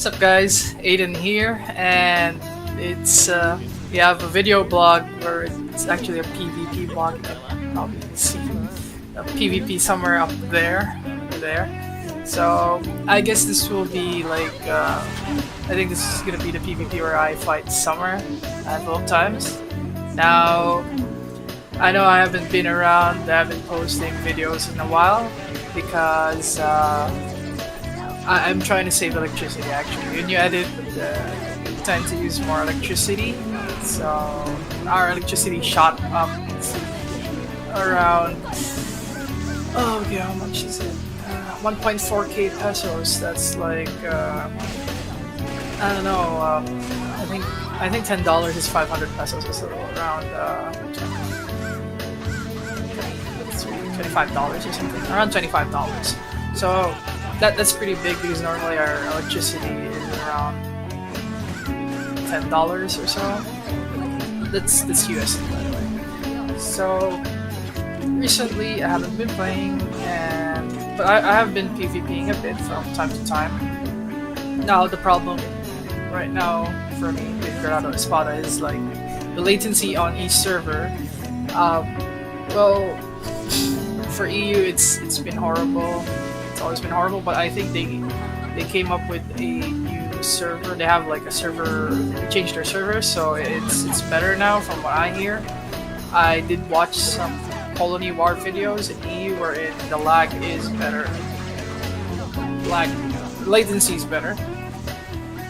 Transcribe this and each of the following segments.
What's up, guys? Aiden here, and it's we have a video blog where it's actually a PvP blog. You can probably see a PvP somewhere up there, So I guess this will be like I think this is gonna be the PvP where I fight Summer a handful of times. Now I know I haven't been around, I haven't posting videos in a while because I'm trying to save electricity actually. When you edit, you tend to use more electricity, so our electricity shot up around, oh okay, how much is it? 1.4k pesos. That's like I don't know. I think $10 is 500 pesos, so around $25 or something. Around $25. So that's pretty big because normally our electricity is around $10 or so. That's USD, by the way. So recently I haven't been playing, but I have been PvPing a bit from time to time. Now the problem right now for me with Granado Espada is like the latency on each server. Well, for EU it's been horrible. It's always been horrible, but I think they came up with a new server. They have like a server. They changed their server, so it's better now from what I hear. I did watch some Colony War videos in EU wherein the lag is better. Latency is better.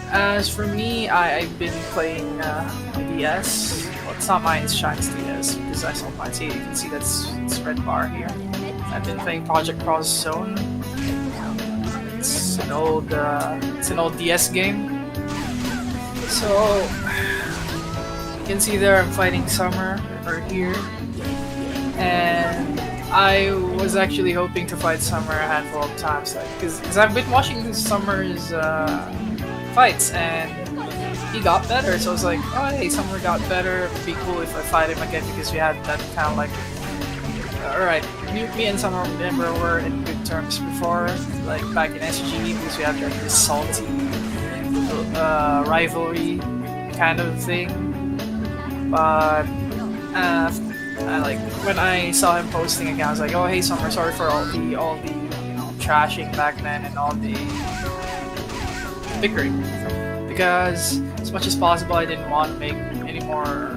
As for me, I've been playing DS. Well, it's not mine, it's Shine's DS because I saw mine. See, you can see it's red bar here. I've been playing Project Cross Zone. It's an old DS game. So you can see there I'm fighting Summer over here. And I was actually hoping to fight Summer a handful of times, because I've been watching Summer's fights and he got better. So I was like, oh hey, Summer got better. It'd be cool if I fight him again because we had that kind of like, alright, me and Summer remember were in good terms before, like back in SG, because we had like this salty rivalry kind of thing. But like when I saw him posting again, I was like, oh hey Summer, sorry for all the trashing back then and all the bickering, because as much as possible I didn't want to make any more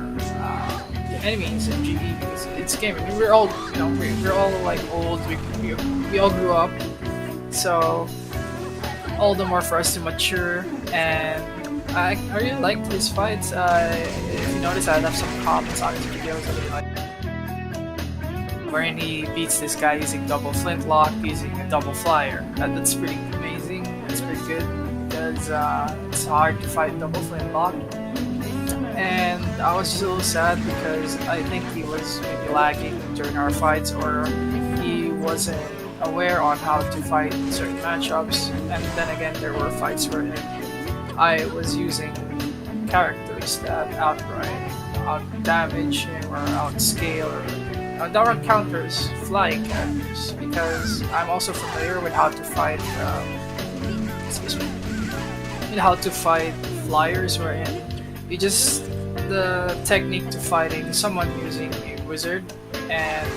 enemies in GD because it's gaming. I mean, we're all we're all like old. We all grew up, so all the more for us to mature. And I really liked his fights. If you notice, I left some comments on his videos. I really like wherein he beats this guy using double Flintlock, using a double flyer. That's pretty amazing. That's pretty good because it's hard to fight double Flintlock. And I was just a little sad because I think he was maybe lagging during our fights, or he wasn't aware on how to fight certain matchups. And then again, there were fights where I was using characters that outright out-damage him or outscale or downrun counters, flying characters, because I'm also familiar with how to fight how to fight flyers, wherein the technique to fighting someone using a wizard and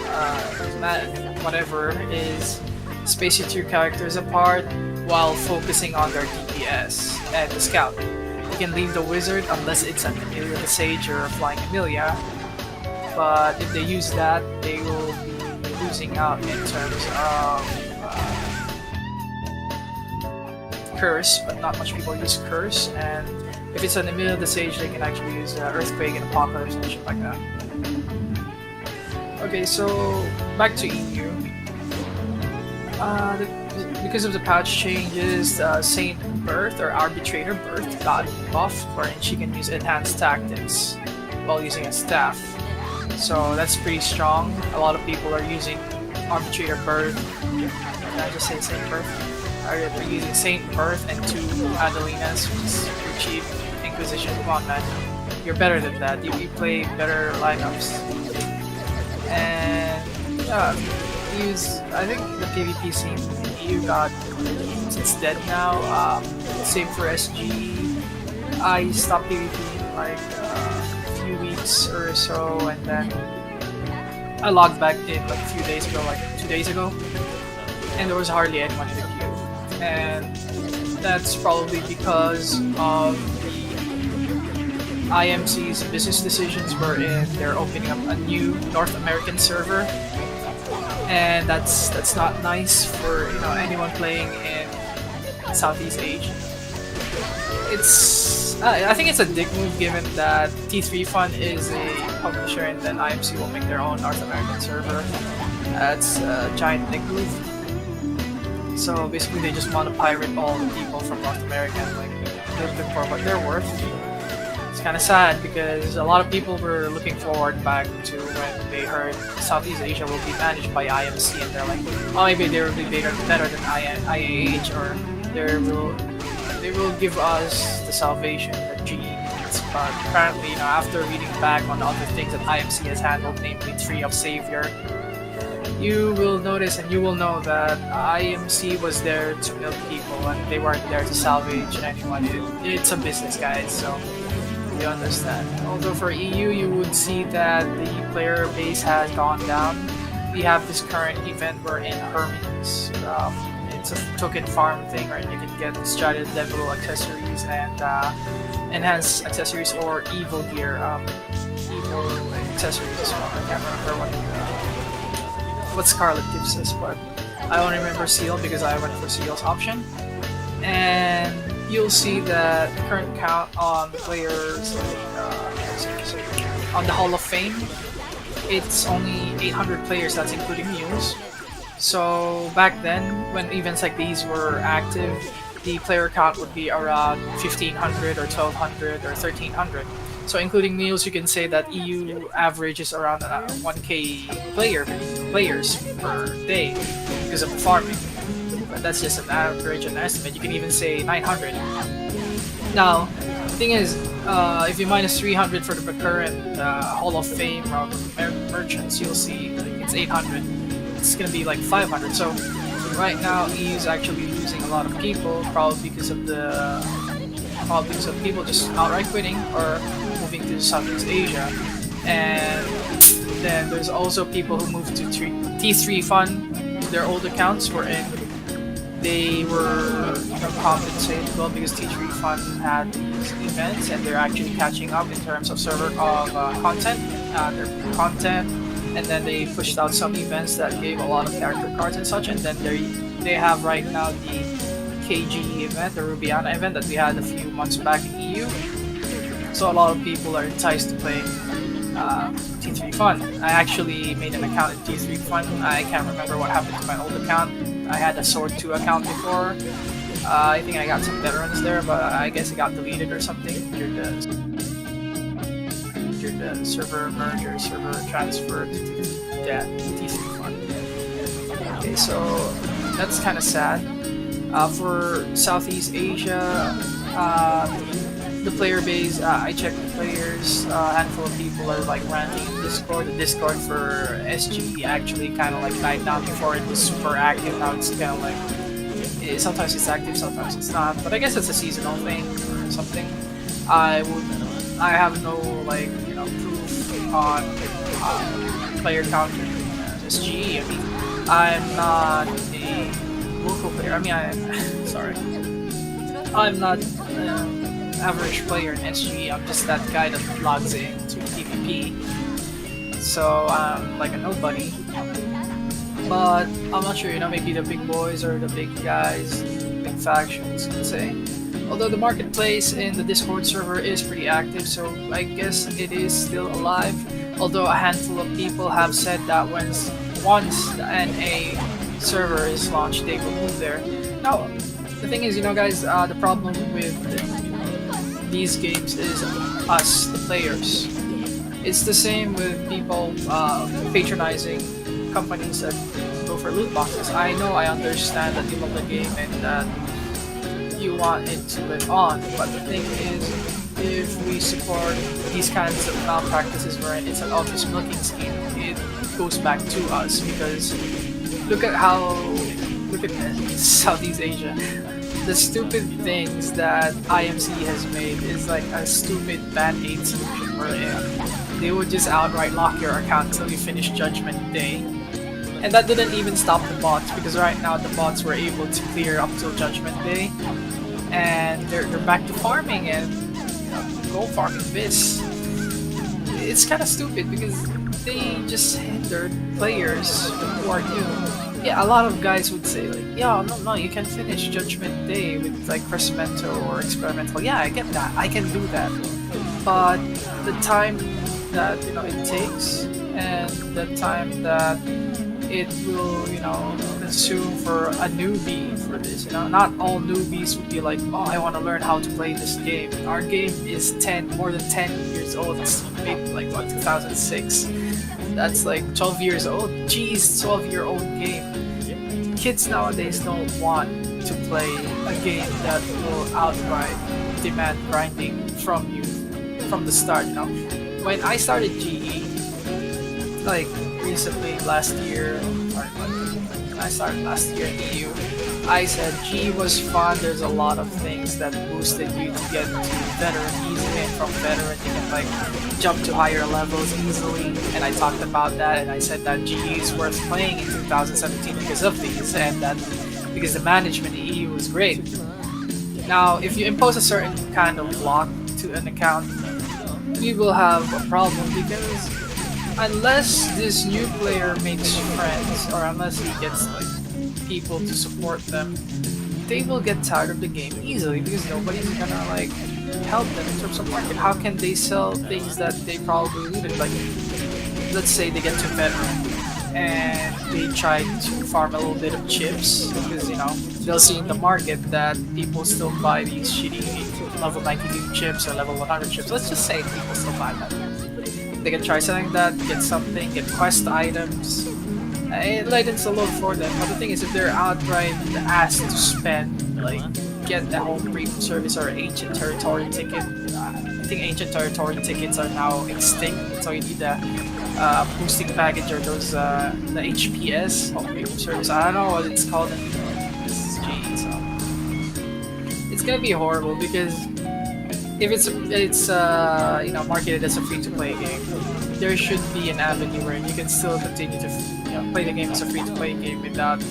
whatever is space your two characters apart while focusing on their DPS and the scout. You can leave the wizard unless it's an Emilia the Sage or a flying Emilia, but if they use that, they will be losing out in terms of curse, but not much people use curse. And if it's an Emilia the Sage, they can actually use Earthquake and Apocalypse and shit like that. Okay, so back to EU. Because of the patch changes, Saint Berthe or Arbitrator Berthe got buffed, wherein she can use enhanced tactics while using a staff. So that's pretty strong. A lot of people are using Arbitrator Berthe. Can I just say Saint Berthe? They're using Saint Berthe and 2 Adelinas, which is pretty cheap. Inquisition, come on man. You're better than that. You play better lineups. And yeah, I think the PvP scene in EU got it's dead now. Same for SG. I stopped PvP like a few weeks or so, and then I logged back in like a few days ago, like 2 days ago, and there was hardly anyone in the queue. And that's probably because of the IMC's business decisions, wherein they're opening up a new North American server, and that's not nice for anyone playing in Southeast Asia. I think it's a dick move given that T3 Fun is a publisher and then IMC will make their own North American server. That's a giant dick move. So basically they just want to pirate all the people from North America and like give them for what they're worth. It's kind of sad because a lot of people were looking forward back to when they heard Southeast Asia will be managed by IMC, and they're like, oh, maybe they will be better than IAH, or they will give us the salvation that GE needs. But apparently, after reading back on other things that IMC has handled, namely Tree of Savior, you will notice and you will know that IMC was there to milk people and they weren't there to salvage anyone. It's a business, guys, so you understand. Although for EU, you would see that the player base has gone down. We have this current event we're in Hermes. It's a token farm thing, right? You can get strategy level accessories and enhanced accessories or evil gear, evil accessories as well. I can't remember what Scarlet gives us, but I only remember Seal because I went for Seal's option. And you'll see that the current count on the players on the Hall of Fame, it's only 800 players, that's including mules. So back then, when events like these were active, the player count would be around 1500 or 1200 or 1300. So including mules, you can say that EU averages around 1k players per day because of the farming. But that's just an average and estimate. You can even say 900. Now, the thing is, if you minus 300 for the current Hall of Fame merchants, you'll see it's 800. It's gonna be like 500. So right now, EU is actually losing a lot of people, probably because of people just outright quitting or moving to Southeast Asia. And then there's also people who moved to T3 Fun, their old accounts were in. They were compensated well because T3 Fun had these events and they're actually catching up in terms of server content, their content, and then they pushed out some events that gave a lot of character cards and such, and then they have right now the KG event, the Rubiana event that we had a few months back in EU. So a lot of people are enticed to play T3 Fun. I actually made an account in T3 Fun. I can't remember what happened to my old account. I had a Sword 2 account before. I think I got some veterans there, but I guess it got deleted or something due to the server merge or server transfer to T3 Fun. Okay, so that's kind of sad. For Southeast Asia, the player base, I checked the players, a handful of people are like ranting in Discord. The Discord for SG actually kind of like died down before it was super active. Now it's kind of like, sometimes it's active, sometimes it's not. But I guess it's a seasonal thing or something. I have no proof on player count in SG. I mean, I'm not a local player. I mean, sorry. I'm not average player in SG. I'm just that guy that logs in to PvP. So I'm like a nobody. But I'm not sure, maybe the big boys or the big guys, big factions can say. Although the marketplace in the Discord server is pretty active, so I guess it is still alive. Although a handful of people have said that once the NA server is launched, they will move there. Now, the thing is, guys, the problem with these games is us, the players. It's the same with people patronizing companies that go for loot boxes. I know, I understand that you love the game and that you want it to live on, but the thing is, if we support these kinds of malpractices where it's an obvious milking scheme, it goes back to us because look at stupidness in Southeast Asia. The stupid things that IMC has made is like a stupid band-aid solution where they would just outright lock your account until you finish Judgment Day. And that didn't even stop the bots, because right now the bots were able to clear up till Judgment Day. And they're back to farming and gold farming this. It's kind of stupid because they just hindered players who are new. Yeah, a lot of guys would say like, yeah, no, you can finish Judgment Day with like Crescimento or Experimental. Yeah, I get that, I can do that. But the time that it takes, and the time that it will consume for a newbie for this, not all newbies would be like, oh, I want to learn how to play this game. Our game is more than 10 years old. It's made like 2006. That's like 12 years old. Jeez, 12-year-old game. Kids nowadays don't want to play a game that will outright demand grinding from you from the start. When I started GE, like recently last year, or when I started last year in EU, I said GE was fun. There's a lot of things that boosted you to get to veteran easily, and from veteran you can like jump to higher levels easily. And I talked about that, and I said that GE is worth playing in 2017 because of these, and that because the management in EU was great. Now, if you impose a certain kind of lock to an account, we will have a problem, because unless this new player makes friends, or unless he gets like people to support them, they will get tired of the game easily, because nobody's gonna like help them in terms of market. How can they sell things that they probably needed? Like, let's say they get to veteran and they try to farm a little bit of chips, because they'll see in the market that people still buy these shitty level 92 chips or level 100 chips. Let's just say people still buy that. They can try selling that, get something, get quest items. It lightens the load for them. But the thing is, if they're outright asked to spend, like, get the whole premium service or ancient territory ticket, I think ancient territory tickets are now extinct, so you need the boosting package, or those the HPS, home premium service. I don't know what it's called in SG, so it's gonna be horrible, because if it's marketed as a free-to-play game, there should be an avenue where you can still continue to play the game as a free-to-play game without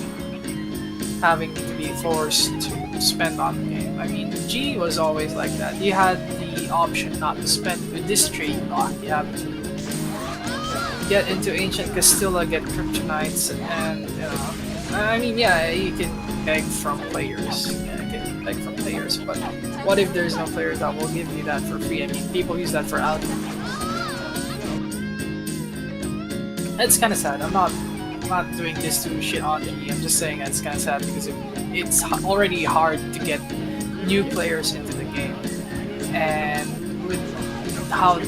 having to be forced to spend on the game. I mean, G was always like that. You had the option not to spend. With this trade lock, you have to get into Ancient Castilla, get Kryptonites, and I mean, yeah, you can beg from players. But what if there's no players that will give you that for free? I mean, people use that for alchemy. It's kind of sad. I'm not doing this to shit on me. I'm just saying it's kind of sad, because it's already hard to get new players into the game, and with how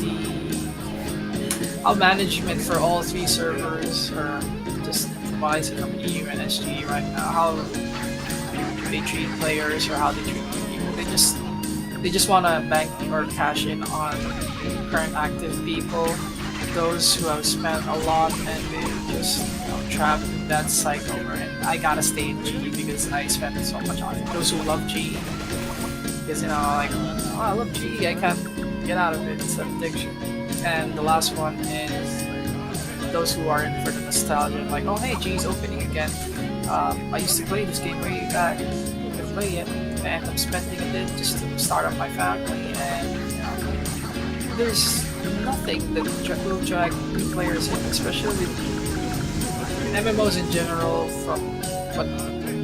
management for all three servers, or just what I see from EU and SG right now, how they treat players or how they treat people. They just want to bank or cash in on current active people, those who have spent a lot, and they just trapped in that cycle where I gotta stay in G because I spent so much on it. Those who love G, because like, oh, I love G, I can't get out of it. It's an addiction. And the last one is those who are in for the nostalgia, like, oh hey, G's opening again. I used to play this game way back. I play it, and I'm spending a bit just to start up my family, and there's nothing that will drag new players in, especially MMOs in general. From what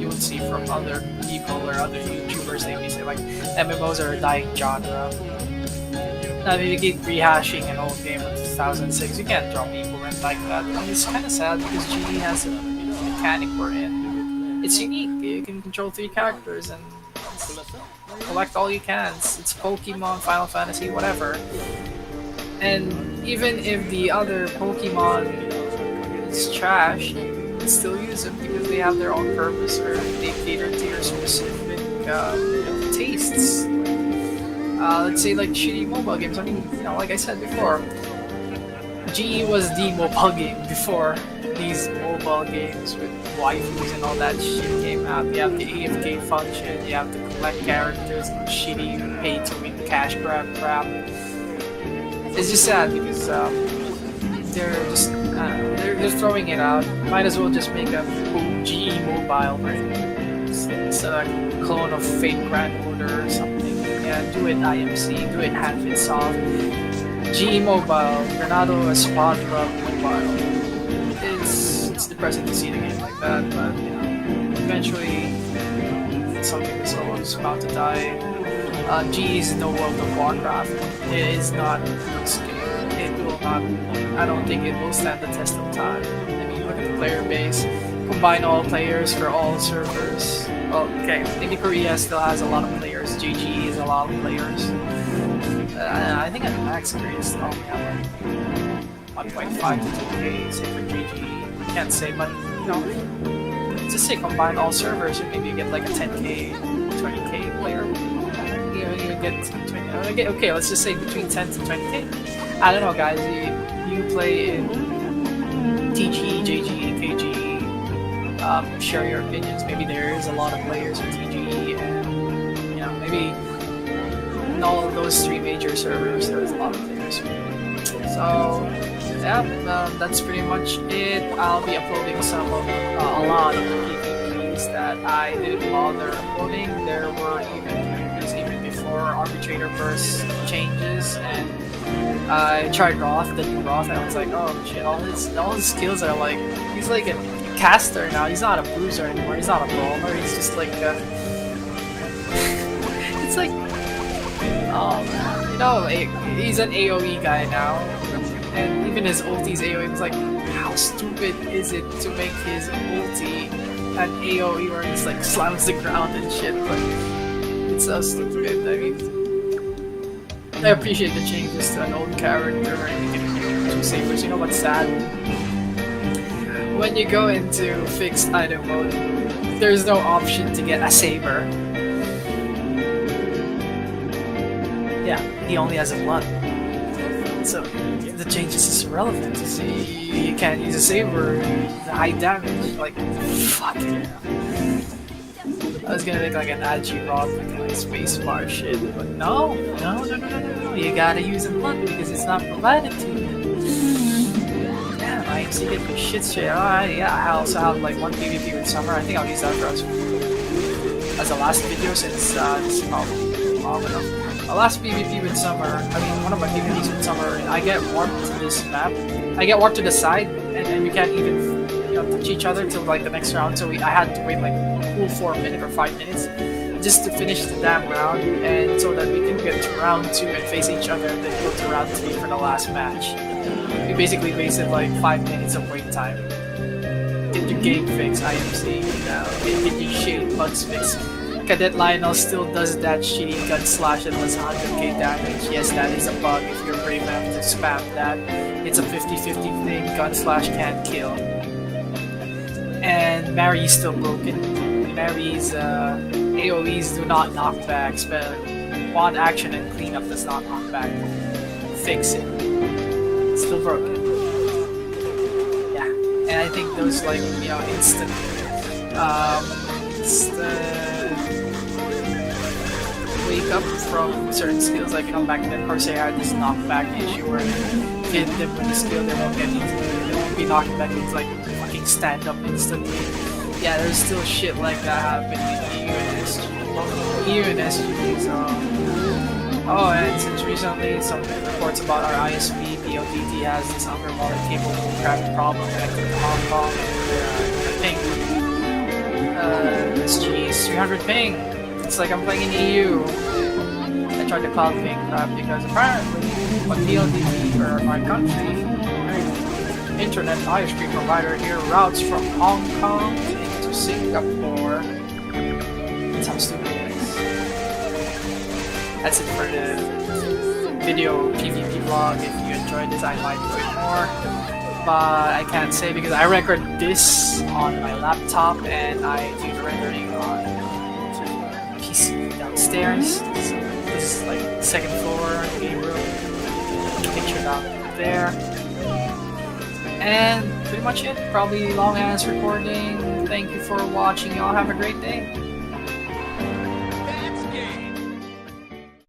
you would see from other people or other YouTubers, they may say like MMOs are a dying genre. Now, if you keep rehashing an old game of 2006, you can't draw people in like that. And it's kind of sad, because GE has a mechanic we're in. It's unique. You can control 3 characters and collect all you can. It's Pokemon, Final Fantasy, whatever. And even if the other Pokemon is trash, you can still use them because they have their own purpose, or they cater to your specific tastes. Let's say like shitty mobile games. I mean, like I said before, GE was the mobile game before these mobile games with waifus and all that shit came out. You have the AFK function, you have to collect characters and shitty pay-to-win cash grab crap. It's just sad because they're just throwing it out. Might as well just make a GE mobile version. It's a clone of Fate Grand Order or something. Yeah, do it IMC, do it Handfit GE Mobile, Granado Espada Mobile. It's depressing to see the game like that, but you know, eventually it's something that's always about to die. GE is no World of Warcraft. It is not this game. It will not. I don't think it will stand the test of time. I mean, look at the player base. Combine all players for all servers. Well, okay, maybe Korea still has a lot of players. GG is a lot of players. I think at max Korea still only have like 1.5 to 2K, say for GG. Can't say, but you know, just say combine all servers and maybe you get like a 10K, 20K player. You get 20, okay, let's just say between 10 to 20K. I don't know, guys. You play in TG, JG, KG. Share your opinions. Maybe there is a lot of players in TG, and you know, maybe in all of those three major servers, there's a lot of players. So yeah, that's pretty much it. I'll be uploading a lot of the PvPs that I didn't bother uploading. There were even before Arbitrator burst changes, and I tried Roth, the new Roth, and I was like, oh shit, all his skills are like, he's like a caster now. He's not a bruiser anymore. He's not a brawler. He's just like it's like, you know, he's an AOE guy now, and even his ulti's AOE. It was like, how stupid is it to make his ulti an AOE where he just like slams the ground and shit? But it's so stupid. I mean, I appreciate the changes to an old character where you can do two sabers. You know what's sad? When you go into fixed item mode, there's no option to get a saber. Yeah, he only has a blunt. So the changes is irrelevant. You can't use a saber, the high damage. Like, fuck yeah. I was gonna make like an Agi Roth with like spacebar shit, but no. You gotta use a blunt because it's not provided to you. Damn, I am seeing the shit. Alright, yeah, I also have like one PvP with Summer. I think I'll use that for us as a last video since this is probably long enough. My last PvP with Summer, I mean one of my PvPs with Summer, I get warped to this map. I get warped to the side, and we can't even touch each other till like the next round. So I had to wait like a cool 4 minutes or 5 minutes just to finish the damn round, and so that we can get to round 2 and face each other, and then go to round 3 for the last match. We basically wasted like 5 minutes of wait time. Get your game fixed, IMC, get your shitty bugs fixed. Cadet Lionel still does that shitty gun slash and does 100k damage. Yes, that is a bug if you're brave enough to spam that. It's a 50-50 thing, gun slash can't kill. And Mary's still broken. Mary's AoEs do not knock back, spell one action and cleanup does not knock back. Fix it. It's still broken. Yeah, and I think those like, you know, instant wake up from certain skills, like, you know, back then Corsair had this knockback issue where hit them with the skill, they won't be knocked back, it's like fucking stand up instantly. Yeah, there's still shit like that happening in EU and SG, so... Oh, and since recently, some reports about our ISP, POTT has this underwater cable crack problem connected to Hong Kong, and ping. SG is 300 ping. It's like I'm playing in EU. I tried to cloud ping crap because apparently what PLDT or my country internet ISP provider here routes from Hong Kong into Singapore. That's how stupid it is. That's it for the video PvP vlog. If you enjoyed this, I might do it more. But I can't say because I record this on my laptop and I do the rendering on PC downstairs. So this is like the second floor game room. Picture down there. And pretty much it. Probably long ass recording. Thank you for watching. Y'all have a great day.